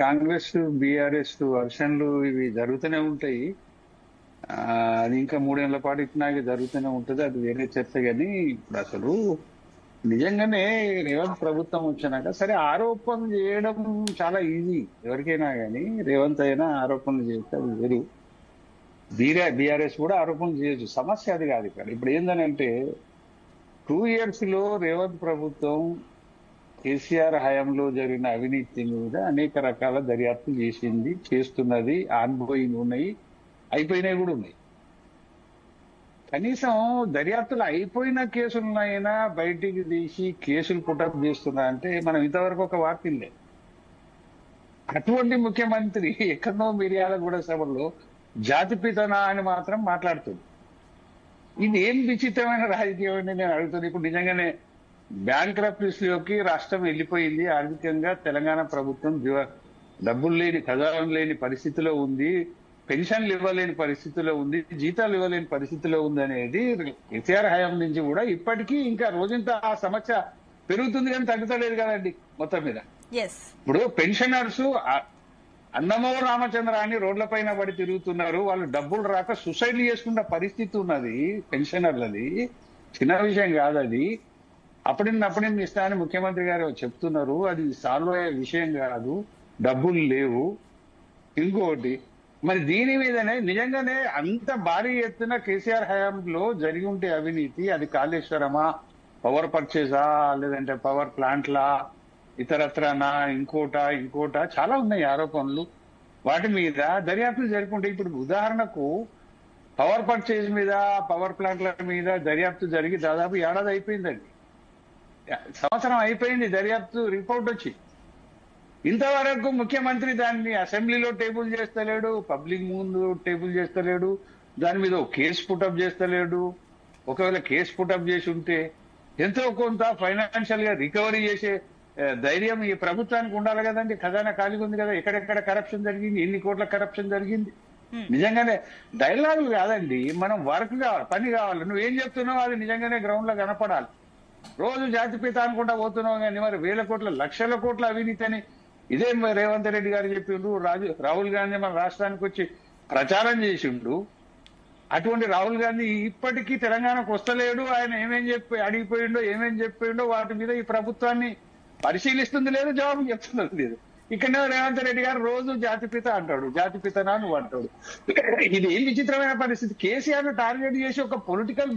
Congress BRS వర్షన్లు ఇవి జరుగుతూనే ఉంటాయి. అది ఇంకా 3 ఏళ్ల పాటు ఇట్లాగే జరుగుతూనే ఉంటది. అది వేరే చర్చ. కానీ ఇప్పుడు అసలు నిజంగానే రేవంత్ ప్రభుత్వం వచ్చినాక సరే ఆరోపణలు చేయడం చాలా ఈజీ ఎవరికైనా, కానీ రేవంత్ అయినా ఆరోపణలు చేస్తే అది వేరు. బీఆర్ఎస్ కూడా ఆరోపణలు చేయొచ్చు, సమస్య అది కాదు ఇక్కడ. ఇప్పుడు ఏంటంటే 2 years లో రేవంత్ ప్రభుత్వం కేసీఆర్ హయాంలో జరిగిన అవినీతి మీద అనేక రకాల దర్యాప్తులు చేసింది, చేస్తున్నది. ఆన్గోయింగ్ ఉన్నాయి, అయిపోయినాయి కూడా ఉన్నాయి. కనీసం దర్యాప్తులు అయిపోయిన కేసులున్నాయినా బయటికి తీసి కేసులు పుటప్ చేస్తున్నా అంటే మనం ఇంతవరకు ఒక వార్త ఇల్లే. అటువంటి ముఖ్యమంత్రి ఎక్కడో మిర్యాలగూడ సభలో జాతిపితనా అని మాత్రం మాట్లాడుతుంది. ఇది ఏం విచిత్రమైన రాజకీయం అని నేను అడుగుతాను. ఇప్పుడు నిజంగానే బ్యాంక్రప్సీలోకి రాష్ట్రం వెళ్ళిపోయింది. ఆర్థికంగా తెలంగాణ ప్రభుత్వం డబ్బులు లేని, ఖజానా లేని పరిస్థితిలో ఉంది, పెన్షన్లు ఇవ్వలేని పరిస్థితిలో ఉంది, జీతాలు ఇవ్వలేని పరిస్థితిలో ఉంది అనేది కేసీఆర్ హయాం నుంచి కూడా ఇప్పటికీ ఇంకా రోజంతా ఆ సమస్య పెరుగుతుంది కానీ తగ్గుతలేదు కదండి మొత్తం మీద. ఇప్పుడు పెన్షనర్స్ అన్నమో రామచంద్ర అని రోడ్ల పైన పడి తిరుగుతున్నారు. వాళ్ళు డబ్బులు రాక సూసైడ్ చేసుకున్న పరిస్థితి ఉన్నది పెన్షనర్లది. చిన్న విషయం కాదు అది. అప్పుడిన్నప్పుడే ఇస్తానని ముఖ్యమంత్రి గారు చెప్తున్నారు. అది సాల్వ్ అయ్యే విషయం కాదు, డబ్బులు లేవు. ఇంకోటి మరి దీని మీదనే నిజంగానే అంత భారీ ఎత్తున కేసీఆర్ హయాంలో జరిగి ఉంటే అవినీతి, అది కాళేశ్వరమా, పవర్ పర్చేసా, లేదంటే పవర్ ప్లాంట్లా, ఇతరత్రనా, ఇంకోట చాలా ఉన్నాయి ఆరోపణలు. వాటి మీద దర్యాప్తులు జరుపుకుంటే ఇప్పుడు ఉదాహరణకు పవర్ పర్చేజ్ మీద, పవర్ ప్లాంట్ల మీద దర్యాప్తు జరిగి దాదాపు ఏడాది అయిపోయిందండి. సంవత్సరం అయిపోయింది దర్యాప్తు రిపోర్ట్ వచ్చి. ఇంతవరకు ముఖ్యమంత్రి దాన్ని అసెంబ్లీలో టేబుల్ చేస్తలేడు, పబ్లిక్ ముందు టేబుల్ చేస్తలేడు, దాని మీద కేసు పుటప్ చేస్తలేడు. ఒకవేళ కేసు పుటప్ చేసి ఉంటే ఎంతో కొంత ఫైనాన్షియల్ గా రికవరీ చేసే ధైర్యం ఈ ప్రభుత్వానికి ఉండాలి కదండి. ఖజానా ఖాళీగా ఉంది కదా, ఎక్కడెక్కడ కరప్షన్ జరిగింది, ఎన్ని కోట్ల కరప్షన్ జరిగింది. నిజంగానే డైలాగులు కాదండి, మనం వర్క్ కావాలి, పని కావాలి. నువ్వేం చెప్తున్నావు అది నిజంగానే గ్రౌండ్ లో కనపడాలి. రోజు జాతిపిత అనుకుంటా పోతున్నావు కానీ మరి వేల కోట్ల, లక్షల కోట్ల అవినీతి అని ఇదే రేవంత్ రెడ్డి గారు చెప్పిండు. రాహుల్ గాంధీ మన రాష్ట్రానికి వచ్చి ప్రచారం చేసిండు. అటువంటి రాహుల్ గాంధీ ఇప్పటికీ తెలంగాణకు వస్తలేడు. ఆయన ఏమేం అడిగిపోయిండో, ఏమేం చెప్పిపోయిండో వాటి మీద ఈ ప్రభుత్వాన్ని పరిశీలిస్తుంది లేదు, జవాబు చెప్తున్నది లేదు. ఇక్కడనే రేవంత్ రెడ్డి గారు రోజు జాతిపిత అంటాడు, జాతిపితనా నువ్వు అంటాడు. ఇది ఏం విచిత్రమైన పరిస్థితి. కేసీఆర్ ను టార్గెట్ చేసి ఒక పొలిటికల్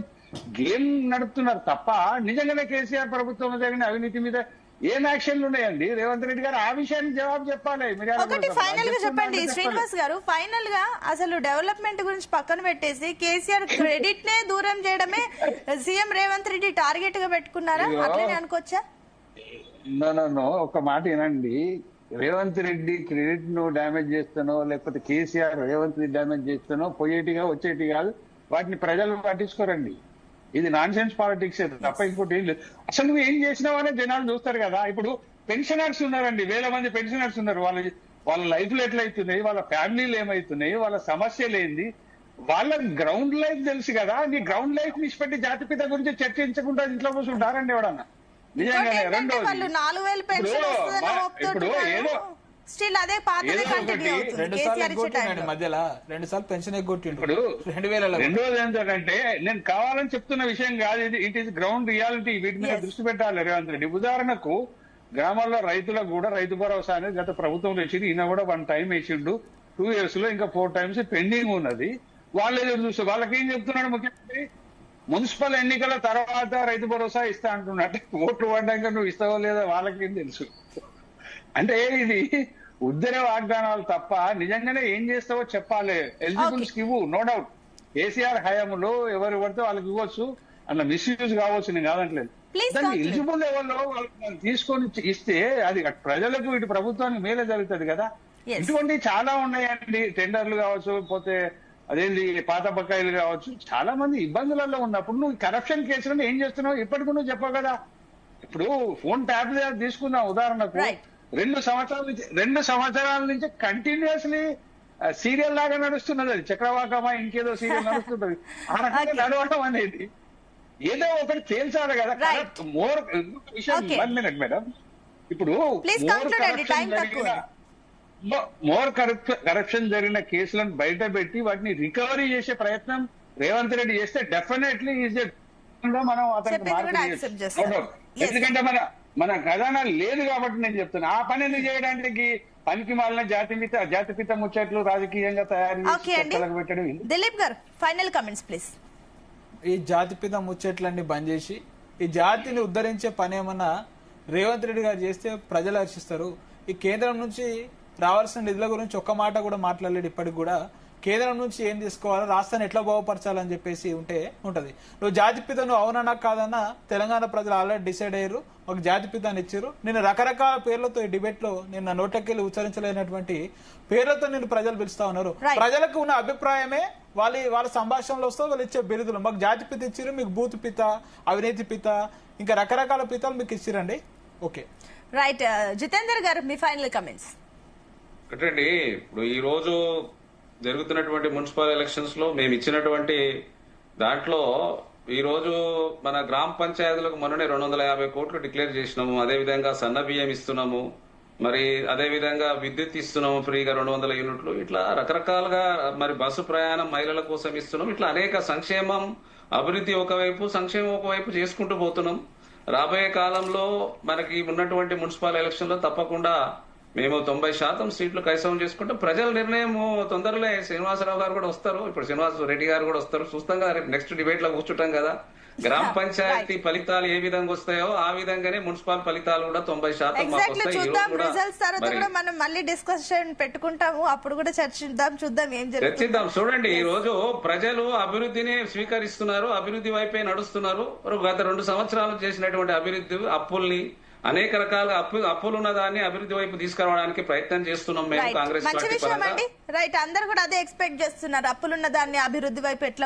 గేమ్ నడుపుతున్నారు తప్ప నిజంగానే కేసీఆర్ ప్రభుత్వంలో జరిగిన అవినీతి మీద ఏం యాక్షన్లు ఉన్నాయండి? రేవంత్ రెడ్డి గారు ఆ విషయాన్ని జవాబు చెప్పాలి. ఫైనల్ గా చెప్పండి శ్రీనివాస్ గారు, ఫైనల్ గా అసలు డెవలప్మెంట్ గురించి పక్కన పెట్టేసి కేసీఆర్ క్రెడిట్ నే దూరం చేయడమే సీఎం రేవంత్ రెడ్డి టార్గెట్ గా పెట్టుకున్నారా? అట్లనే అనుకోవచ్చా? నో ఒక మాట వినండి. రేవంత్ రెడ్డి క్రెడిట్ ను డ్యామేజ్ చేస్తానో, లేకపోతే కేసీఆర్ రేవంత్ రెడ్డి డ్యామేజ్ చేస్తానో పోయేటిగా వచ్చేటి కాదు. వాటిని ప్రజలు పట్టించుకోరండి. ఇది నాన్ సెన్స్ పాలిటిక్స్ తప్ప ఇంకోటి ఏం లేదు. అసలు నువ్వు ఏం చేసినావనే జనాలు చూస్తారు కదా. ఇప్పుడు పెన్షనర్స్ ఉన్నారండి, వేల మంది పెన్షనర్స్ ఉన్నారు. వాళ్ళ లైఫ్లు ఎట్లయితున్నాయి, వాళ్ళ ఫ్యామిలీలు ఏమైతున్నాయి, వాళ్ళ సమస్యలు ఏంది, వాళ్ళ గ్రౌండ్ లైఫ్ తెలుసు కదా. నీ గ్రౌండ్ లైఫ్ నిష్పత్తి జాతిపిత గురించి చర్చించకుండా ఇంట్లో కూర్చుంటారండి ఎవడన్నా. నిజంగానే రెండోది రెండోది ఏంటంటే నేను కావాలని చెప్తున్న విషయం కాదు ఇది. It is ground reality. వీటి మీద దృష్టి పెట్టాలి రేవంత్ రెడ్డి. ఉదాహరణకు గ్రామాల్లో రైతులకు కూడా రైతు భరోసా అనేది గత ప్రభుత్వం వేసింది. ఈయన కూడా 1 time వేసిండు. 2 years లో ఇంకా 4 times పెండింగ్ ఉన్నది. వాళ్ళు ఏదో చూస్తే వాళ్ళకేం చెప్తున్నాడు ముఖ్యమంత్రి? మున్సిపల్ ఎన్నికల తర్వాత రైతు భరోసా ఇస్తా అంటున్నట్టు ఓట్లు పడ్డాక నువ్వు ఇస్తావో లేదో వాళ్ళకేం తెలుసు. అంటే ఇది ఉద్దర వాగ్దానాలు తప్ప నిజంగానే ఏం చేస్తావో చెప్పాలి. ఎలిజిబుల్స్ కి ఇవ్వు, నో డౌట్. కేసీఆర్ హయాంలో ఎవరు పడితే వాళ్ళకి ఇవ్వచ్చు, అలా మిస్యూజ్ కావచ్చు, నేను కాదంటలేదు. దాన్ని ఎలిజిబుల్ లెవెల్లో వాళ్ళకి తీసుకొని ఇస్తే అది ప్రజలకు ఇటు ప్రభుత్వానికి మేలే జరుగుతుంది కదా. ఇటువంటి చాలా ఉన్నాయండి. టెండర్లు కావచ్చు, పోతే అదేంటి పాత బకాయిలు కావచ్చు. చాలా మంది ఇబ్బందులలో ఉన్నప్పుడు నువ్వు కరప్షన్ కేసులను ఏం చేస్తున్నావు ఇప్పటికి నువ్వు చెప్పవు కదా. ఇప్పుడు ఫోన్ ట్యాప్ తీసుకున్నావు ఉదాహరణకు, 2 సంవత్సరాల నుంచి కంటిన్యూస్లీ సీరియల్ లాగా నడుస్తున్నది. అది చక్రవాకమా ఇంకేదో సీరియల్ నడుస్తుంటది. ఆ రకంగా నడవడం అనేది ఏదో ఒకటి తేల్చాలి కదా. మోర్ విషయం 1 minute మేడం. ఇప్పుడు మోర్ కరప్షన్ జరిగిన కేసులను బయట పెట్టి వాటిని రికవరీ చేసే ప్రయత్నం రేవంత్ రెడ్డి చేస్తే డెఫినెట్లీ ఈజ్ మనం అతనికి చెప్పింది కూడా మార్పు accept చేయొచ్చు. చేస్తాం. Yes. ఎందుకంటే మన ఖజానా లేదు కాబట్టి నేను చెప్తున్నా ఆ పనిని చేయడానికి పనికి మాలిన జాతిపిత ముచ్చట్లు రాజకీయంగా తయారు ఓకే చేసి అండి చర్చలకు పెట్టడం ఇది. దిలీప్ గారు ఫైనల్ కమెంట్స్ ప్లీజ్. ఈ జాతిపిత ముచ్చట్లన్నీ బంద్ చేసి ఈ జాతిని ఉద్ధరించే పని ఏమన్నా రేవంత్ రెడ్డి గారు చేస్తే ప్రజలు హర్షిస్తారు. ఈ కేంద్రం నుంచి రావాల్సిన నిధుల గురించి ఒక్క మాట కూడా మాట్లాడలేడు. ఇప్పటికి కూడా కేంద్రం నుంచి ఏం తీసుకోవాలో రాష్ట్రాన్ని ఎట్లా బాగుపరచాలని చెప్పేసి ఉంటది. నువ్వు జాతిపితను అవునన్నా కాదన్నా తెలంగాణ ప్రజలు ఆల్రెడీ డిసైడ్ అయ్యారు, ఒక జాతిపితాన్ని ఇచ్చారు. నేను రకరకాల పేర్లతో ఈ డిబేట్ లో నేను నోటకెళ్ళి ఉచ్చరించలేనటువంటి పేర్లతో నేను ప్రజలు పిలుస్తా ఉన్నారు. ప్రజలకు ఉన్న అభిప్రాయమే వాళ్ళ సంభాషణలో వస్తే వాళ్ళు ఇచ్చే బిరుదులు. మాకు జాతిపిత ఇచ్చారు, మీకు బూత్ పిత, అవినీతి పిత, ఇంకా రకరకాల పితలు మీకు ఇచ్చిరండి. Okay right. జితేందర్ గారు మీ ఫైనల్ కమెంట్స్. ఒకటండి, ఇప్పుడు ఈ రోజు జరుగుతున్నటువంటి మున్సిపల్ ఎలక్షన్స్ లో మేము ఇచ్చినటువంటి దాంట్లో ఈ రోజు మన గ్రామ పంచాయతీలకు మొన్ననే 250 కోట్లు డిక్లేర్ చేసినాము. అదేవిధంగా సన్న బియ్యం ఇస్తున్నాము, మరి అదేవిధంగా విద్యుత్ ఇస్తున్నాము ఫ్రీగా 200 యూనిట్లు. ఇట్లా రకరకాలుగా మరి బస్సు ప్రయాణం మహిళల కోసం ఇస్తున్నాం. ఇట్లా అనేక సంక్షేమం, అభివృద్ధి ఒకవైపు, సంక్షేమం ఒకవైపు చేసుకుంటూ పోతున్నాం. రాబోయే కాలంలో మనకి ఉన్నటువంటి మున్సిపల్ ఎలక్షన్ లో తప్పకుండా మేము 90% సీట్లు కైసవం చేసుకుంటే ప్రజల నిర్ణయం తొందరలో శ్రీనివాసరావు గారు కూడా వస్తారు, ఇప్పుడు శ్రీనివాస రెడ్డి గారు కూడా వస్తారు. చూస్తాం కదా, రేపు నెక్స్ట్ డిబేట్ లో కూర్చుంటాం కదా. గ్రామ పంచాయతీ ఫలితాలు ఏ విధంగా వస్తాయో ఆ విధంగానే మున్సిపల్ ఫలితాలు కూడా 90% మాకు ఎగ్జాక్ట్లీ వస్తాయి. ఈ చూద్దాం. రోజు కూడా రిజల్ట్స్ తర్వాత కూడా మనం మళ్ళీ డిస్కషన్ పెట్టుకుంటాము, అప్పుడు కూడా చర్చిద్దాం, చూద్దాం ఏం జరుగుతుంది. చర్చిద్దాం. చూడండి, ఈ రోజు ప్రజలు అభివృద్ధిని స్వీకరిస్తున్నారు, అభివృద్ధి వైపే నడుస్తున్నారు. గత 2 సంవత్సరాలు చేసినటువంటి అభివృద్ధి అప్పుల్ని అనేక రకాల అప్పులున్న దాన్ని అభివృద్ధి వైపు తీసుకురావడానికి ప్రయత్నం చేస్తున్నాం మేము కాంగ్రెస్ మంచి పార్టీ విషయం పరంగా. అండి. రైట్, అందరు కూడా అదే ఎక్స్పెక్ట్ చేస్తున్నారు, అప్పులున్న దాన్ని అభివృద్ధి వైపు ఎట్లా